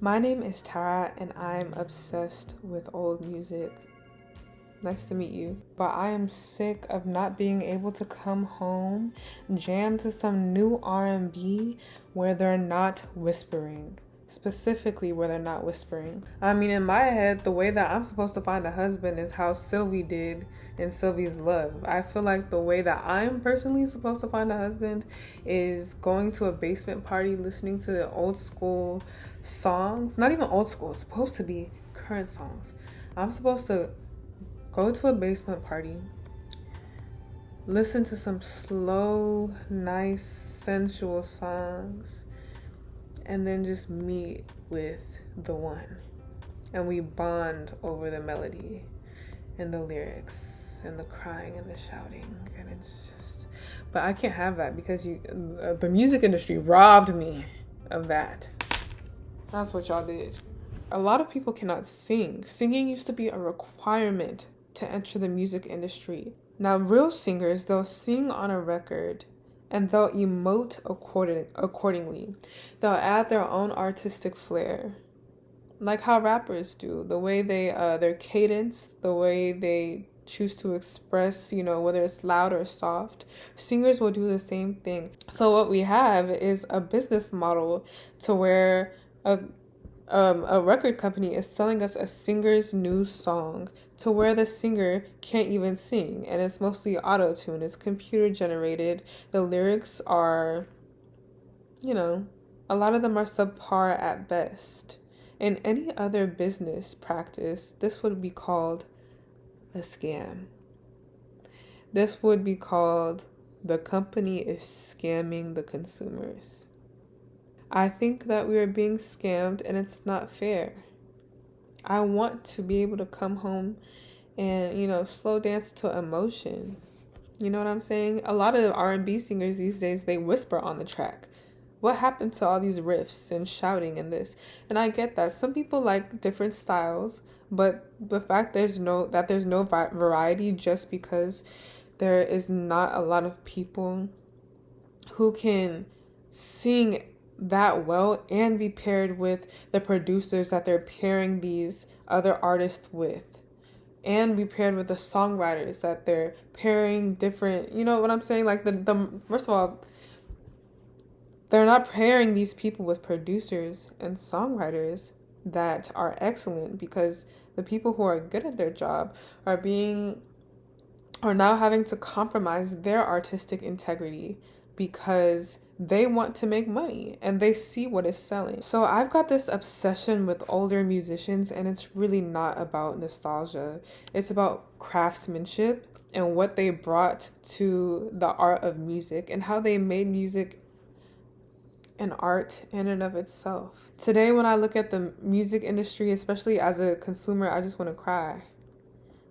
My name is Tara and I'm obsessed with old music. Nice to meet you. But I am sick of not being able to come home, jam to some new R&B where they're not whispering. Specifically where they're not whispering. I mean, in my head, the way that I'm supposed to find a husband is how Sylvie did in Sylvie's Love. I feel like the way that I'm personally supposed to find a husband is going to a basement party, listening to the old school songs. Not even old school, it's supposed to be current songs. I'm supposed to go to a basement party, listen to some slow, nice, sensual songs, and then just meet with the one. And we bond over the melody and the lyrics and the crying and the shouting. And it's just, but I can't have that because the music industry robbed me of that. That's what y'all did. A lot of people cannot sing. Singing used to be a requirement to enter the music industry. Now, real singers, they'll sing on a record and they'll emote accordingly. They'll add their own artistic flair, like how rappers do. The way they, their cadence, the way they choose to express, whether it's loud or soft. Singers will do the same thing. So what we have is a business model to where a record company is selling us a singer's new song to where the singer can't even sing, and it's mostly auto-tune. It's computer generated. The lyrics are, a lot of them are subpar at best. In any other business practice, this would be called a scam. This would be called the company is scamming the consumers. I think that we are being scammed and it's not fair. I want to be able to come home and, slow dance to emotion. You know what I'm saying? A lot of R&B singers these days, they whisper on the track. What happened to all these riffs and shouting and this? And I get that. Some people like different styles, but the fact there's no variety just because there is not a lot of people who can sing that well and be paired with the producers that they're pairing these other artists with, and be paired with the songwriters that they're pairing different, you know what I'm saying? Like the first of all, they're not pairing these people with producers and songwriters that are excellent, because the people who are good at their job are now having to compromise their artistic integrity because they want to make money and they see what is selling. So I've got this obsession with older musicians, and it's really not about nostalgia. It's about craftsmanship and what they brought to the art of music and how they made music an art in and of itself. Today, when I look at the music industry, especially as a consumer, I just want to cry.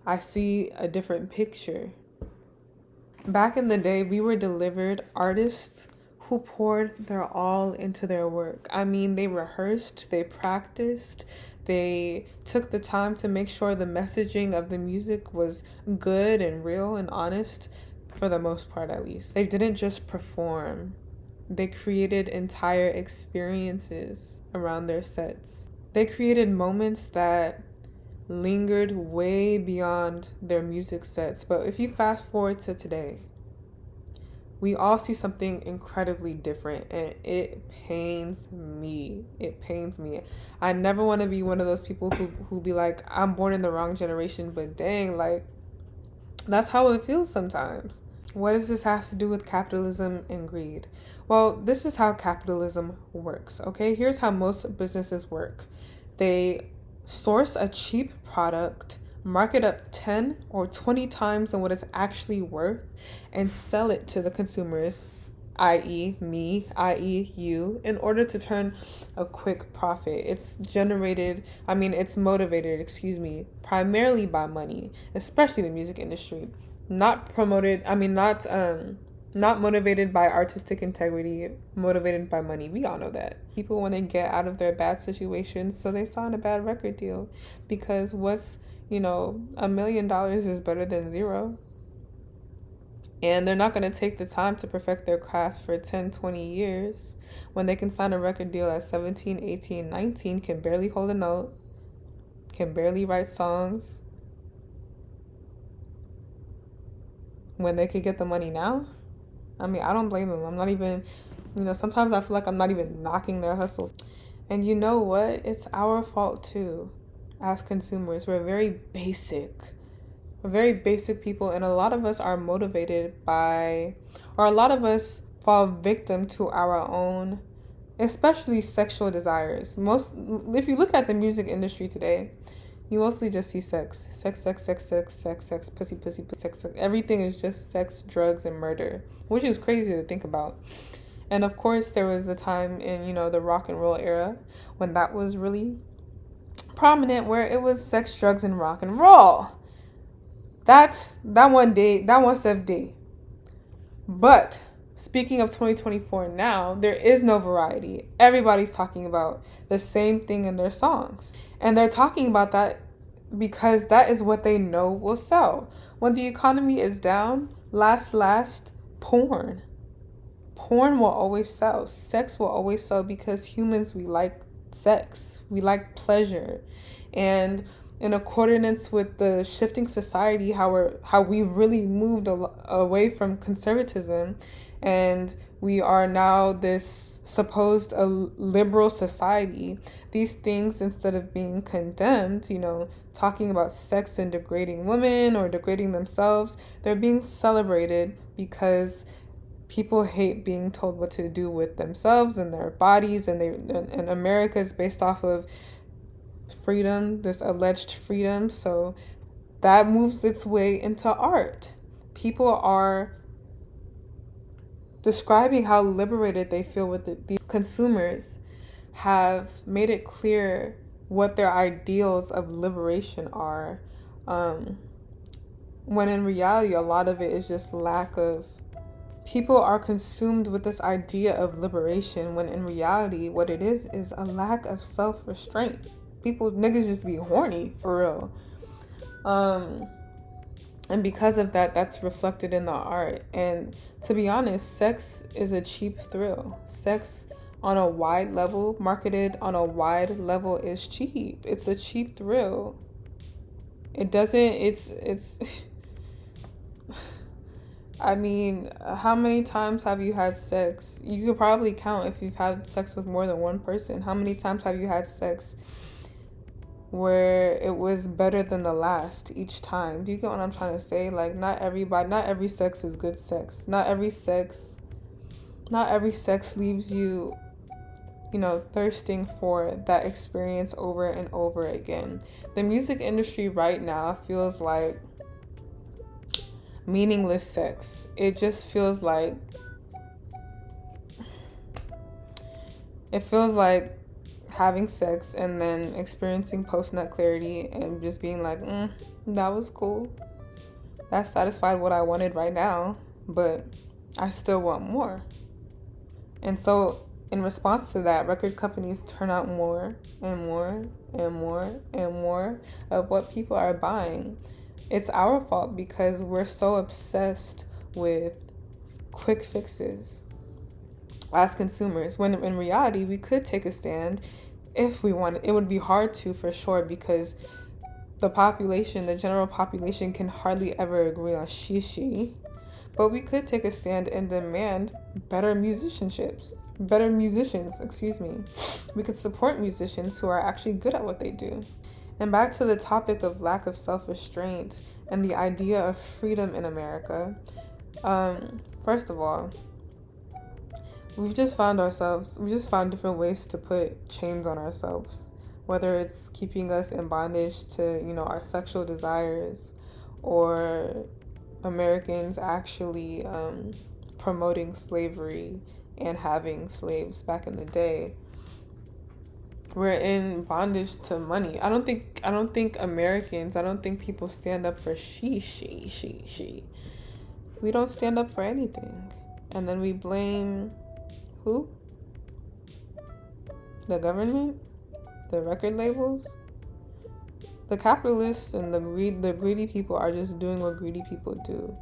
I see a different picture. Back in the day, we were delivered artists who poured their all into their work. I mean, they rehearsed, they practiced, they took the time to make sure the messaging of the music was good and real and honest, for the most part at least. They didn't just perform. They created entire experiences around their sets. They created moments that lingered way beyond their music sets. But if you fast forward to today, we all see something incredibly different, and it pains me. It pains me. I never want to be one of those people who be like, I'm born in the wrong generation, but dang, like, that's how it feels sometimes. What does this have to do with capitalism and greed? Well, this is how capitalism works, okay? Here's how most businesses work. They source a cheap product, mark it up 10 or 20 times than what it's actually worth, and sell it to the consumers, i.e. me, i.e. you, in order to turn a quick profit. It's motivated, primarily by money, especially the music industry. Not motivated by artistic integrity, motivated by money. We all know that. People want to get out of their bad situations, so they sign a bad record deal, because $1 million is better than zero. And they're not going to take the time to perfect their craft for 10, 20 years when they can sign a record deal at 17, 18, 19, can barely hold a note, can barely write songs, when they could get the money now. I mean, I don't blame them. I'm not even, sometimes I feel like I'm not even knocking their hustle. And you know what? It's our fault too as consumers. We're very basic. We're very basic people, and a lot of us are motivated by, or a lot of us fall victim to our own, especially sexual desires. If you look at the music industry today, you mostly just see sex, pussy, sex. Everything is just sex, drugs, and murder, which is crazy to think about. And of course, there was the time in, the rock and roll era when that was really prominent, where it was sex, drugs, and rock and roll. That one safe day. But speaking of 2024 now, there is no variety. Everybody's talking about the same thing in their songs. And they're talking about that because that is what they know will sell. When the economy is down, last, porn. Porn will always sell. Sex will always sell because humans, we like sex. We like pleasure. And in accordance with the shifting society, how we really moved away from conservatism, and we are now this supposed liberal society. These things, instead of being condemned, talking about sex and degrading women or degrading themselves, they're being celebrated because people hate being told what to do with themselves and their bodies, and America is based off of freedom, this alleged freedom. So that moves its way into art. People are describing how liberated they feel with it. The consumers have made it clear what their ideals of liberation are, when in reality a lot of it is just lack of. People are consumed with this idea of liberation, when in reality what it is a lack of self-restraint. Niggas just be horny, for real. And because of that, that's reflected in the art. And to be honest, sex is a cheap thrill. Sex on a wide level, marketed on a wide level, is cheap. It's a cheap thrill. It's I mean, how many times have you had sex? You could probably count if you've had sex with more than one person. How many times have you had sex where it was better than the last each time? Do you get what I'm trying to say? Like, not every sex is good sex. Not every sex leaves you, thirsting for that experience over and over again. The music industry right now feels like meaningless sex. It just feels like having sex and then experiencing post-nut clarity and just being like, that was cool. That satisfied what I wanted right now, but I still want more. And so in response to that, record companies turn out more and more and more and more of what people are buying. It's our fault because we're so obsessed with quick fixes as consumers, when in reality we could take a stand if we wanted. It would be hard to, for sure, because the general population can hardly ever agree on she. But we could take a stand and demand better musicians. We could support musicians who are actually good at what they do. And back to the topic of lack of self-restraint and the idea of freedom in America. First of all, we've just found different ways to put chains on ourselves, whether it's keeping us in bondage to, our sexual desires, or Americans actually promoting slavery and having slaves back in the day. We're in bondage to money. I don't think people stand up for she. We don't stand up for anything. And then we blame who? The government? The record labels? The capitalists and the greedy people are just doing what greedy people do.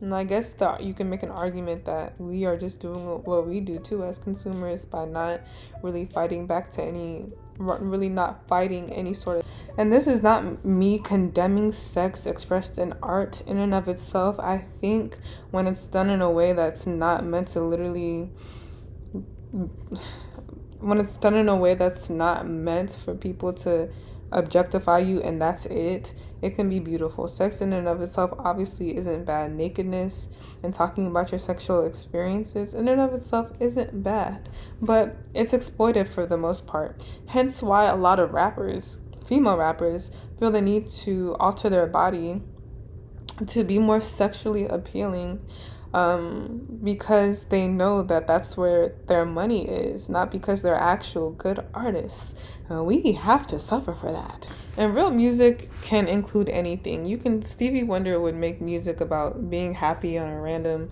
And I guess that you can make an argument that we are just doing what we do too as consumers by not really fighting back to really not fighting any sort of. And this is not me condemning sex expressed in art in and of itself. I think when it's done in a way that's not meant to literally, when it's done in a way that's not meant for people to objectify you and that's it can be beautiful. Sex in and of itself obviously isn't bad. Nakedness and talking about your sexual experiences in and of itself isn't bad, but it's exploited for the most part. Hence why a lot of rappers, female rappers, feel the need to alter their body to be more sexually appealing, because they know that that's where their money is, not because they're actual good artists. We have to suffer for that. And real music can include anything. Stevie Wonder would make music about being happy on a random,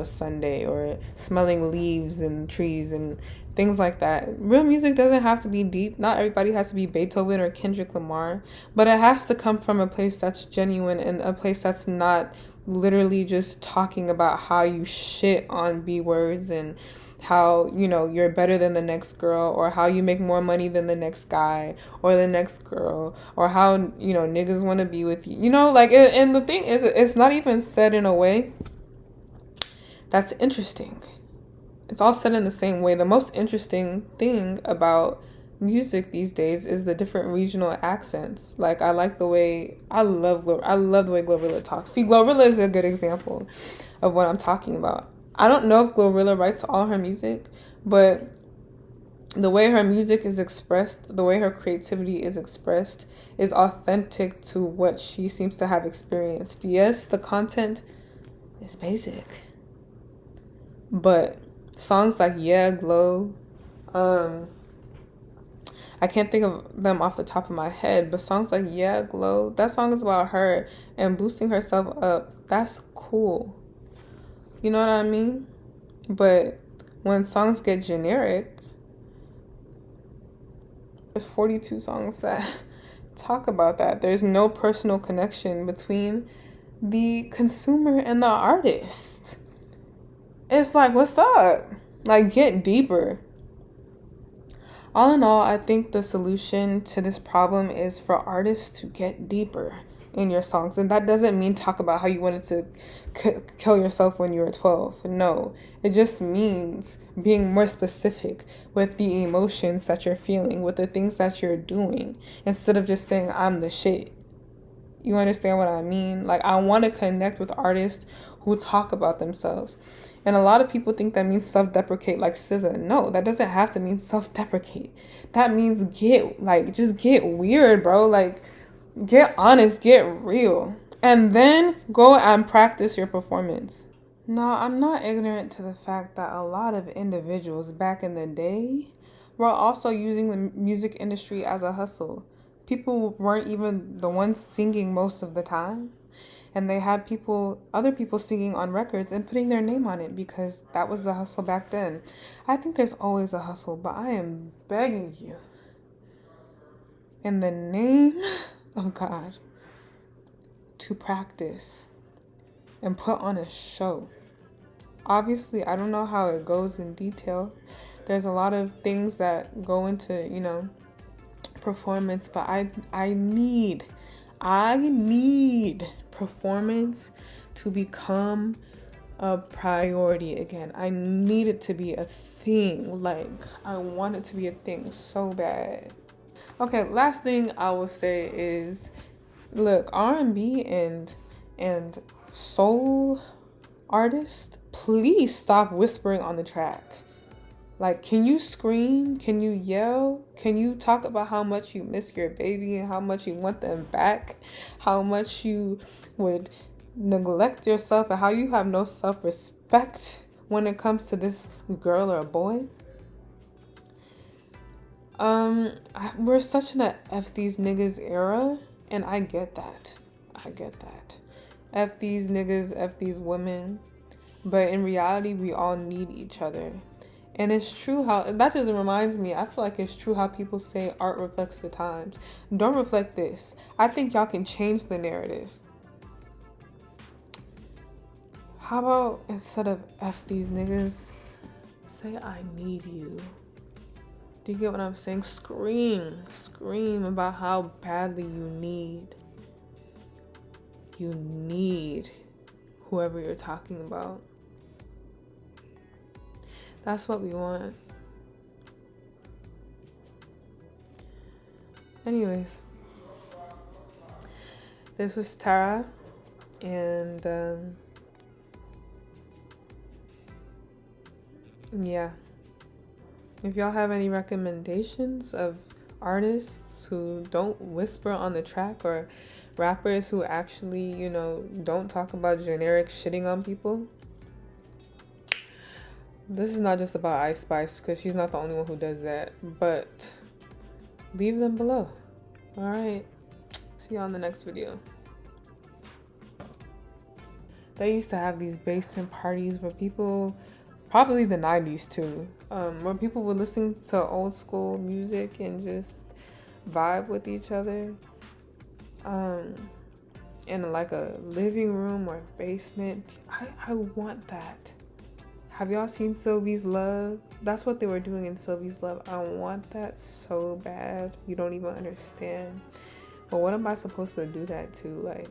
Sunday, or smelling leaves and trees and things like that. Real music doesn't have to be deep. Not everybody has to be Beethoven or Kendrick Lamar, but it has to come from a place that's genuine and a place that's not literally just talking about how you shit on B words and how, you're better than the next girl, or how you make more money than the next guy or the next girl, or how, niggas want to be with you. And the thing is, it's not even said in a way that's interesting. It's all said in the same way. The most interesting thing about music these days is the different regional accents. I love the way Glorilla talks. See, Glorilla is a good example of what I'm talking about. I don't know if Glorilla writes all her music, but the way her music is expressed, the way her creativity is expressed, is authentic to what she seems to have experienced. Yes, the content is basic, but songs like Yeah, Glow, I can't think of them off the top of my head, but songs like Yeah, Glow, that song is about her and boosting herself up. That's cool. You know what I mean? But when songs get generic, there's 42 songs that talk about that. There's no personal connection between the consumer and the artist. It's like, what's up? Get deeper. All in all, I think the solution to this problem is for artists to get deeper in your songs. And that doesn't mean talk about how you wanted to kill yourself when you were 12. No, it just means being more specific with the emotions that you're feeling, with the things that you're doing, instead of just saying, I'm the shit. You understand what I mean? I want to connect with artists who talk about themselves. And a lot of people think that means self-deprecate, like SZA. No, that doesn't have to mean self-deprecate. That means just get weird, bro. Get honest, get real. And then go and practice your performance. Now, I'm not ignorant to the fact that a lot of individuals back in the day were also using the music industry as a hustle. People weren't even the ones singing most of the time. And they had other people singing on records and putting their name on it because that was the hustle back then. I think there's always a hustle, but I am begging you, in the name of God, to practice and put on a show. Obviously, I don't know how it goes in detail. There's a lot of things that go into, performance, but I need performance to become a priority again. I need it to be a thing. I want it to be a thing so bad. Okay, last thing I will say is, look, R&B and soul artists, please stop whispering on the track. Can you scream? Can you yell? Can you talk about how much you miss your baby and how much you want them back? How much you would neglect yourself and how you have no self-respect when it comes to this girl or boy? We're such in a F these niggas era, and I get that. F these niggas, F these women. But in reality, we all need each other. And it's true how, that just reminds me, I feel like it's true how people say art reflects the times. Don't reflect this. I think y'all can change the narrative. How about instead of F these niggas, say I need you? Do you get what I'm saying? Scream about how badly you need whoever you're talking about. That's what we want. Anyways, this was Tara, and yeah. If y'all have any recommendations of artists who don't whisper on the track, or rappers who actually, don't talk about generic shitting on people, this is not just about Ice Spice, because she's not the only one who does that, but leave them below. All right, see you on the next video. They used to have these basement parties where people, probably the 90s too, where people would listen to old school music and just vibe with each other in like a living room or basement. I want that. Have y'all seen Sylvie's Love? That's what they were doing in Sylvie's Love. I want that so bad. You don't even understand. But what am I supposed to do that to? Like,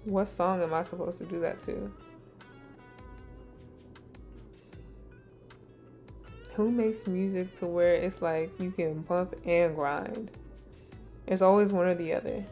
what song am I supposed to do that to? Who makes music to where it's like you can bump and grind? It's always one or the other.